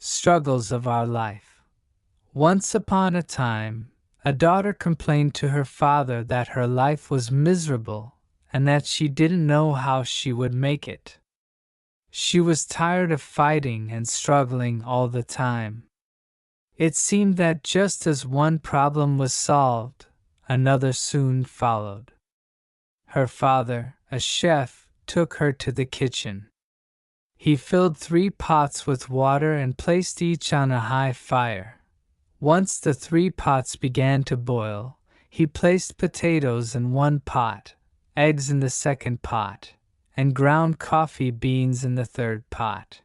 Struggles of our life. Once upon a time, a daughter complained to her father that her life was miserable and that she didn't know how she would make it. She was tired of fighting and struggling all the time. It seemed that just as one problem was solved, another soon followed. Her father, a chef, took her to the kitchen. He filled 3 pots with water and placed each on a high fire. Once the 3 pots began to boil, he placed potatoes in 1 pot, eggs in the 2nd pot, and ground coffee beans in the 3rd pot.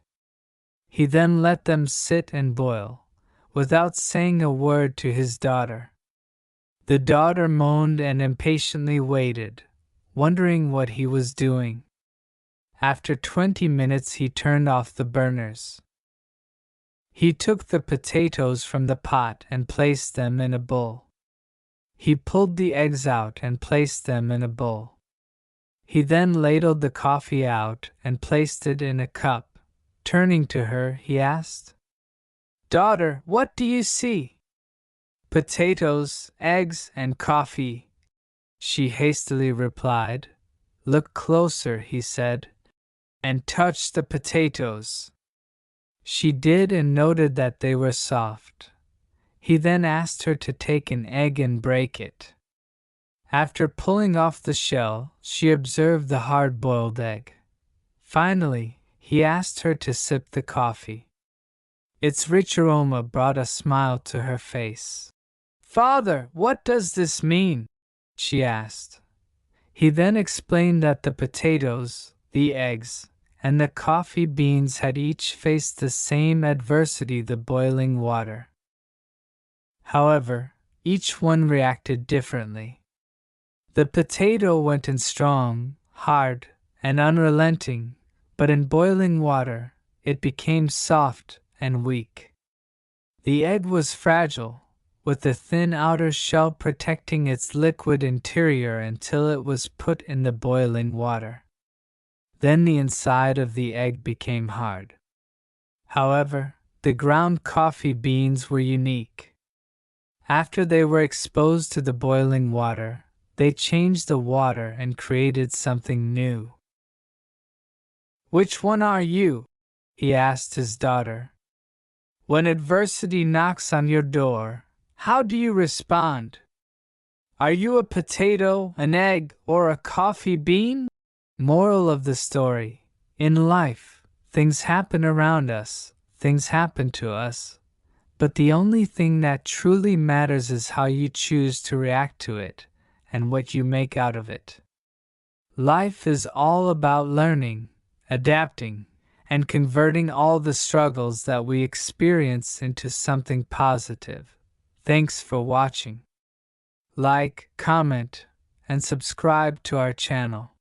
He then let them sit and boil, without saying a word to his daughter. The daughter moaned and impatiently waited, wondering what he was doing. After 20 minutes he turned off the burners. He took the potatoes from the pot and placed them in a bowl. He pulled the eggs out and placed them in a bowl. He then ladled the coffee out and placed it in a cup. Turning to her, he asked, "Daughter, what do you see?" "Potatoes, eggs, and coffee," she hastily replied. "Look closer," he said, and touched the potatoes. She did and noted that they were soft. He then asked her to take an egg and break it. After pulling off the shell, she observed the hard-boiled egg. Finally, he asked her to sip the coffee. Its rich aroma brought a smile to her face. "Father, what does this mean?" she asked. He then explained that the potatoes, the eggs, and the coffee beans had each faced the same adversity, the boiling water. However, each one reacted differently. The potato went in strong, hard, and unrelenting, but in boiling water, it became soft and weak. The egg was fragile, with a thin outer shell protecting its liquid interior until it was put in the boiling water. Then the inside of the egg became hard. However, the ground coffee beans were unique. After they were exposed to the boiling water, they changed the water and created something new. "Which one are you?" he asked his daughter. "When adversity knocks on your door, how do you respond? Are you a potato, an egg, or a coffee bean?" Moral of the story: in life, things happen around us, things happen to us, but the only thing that truly matters is how you choose to react to it and what you make out of it. Life is all about learning, adapting, and converting all the struggles that we experience into something positive. Thanks for watching. Like, comment, and subscribe to our channel.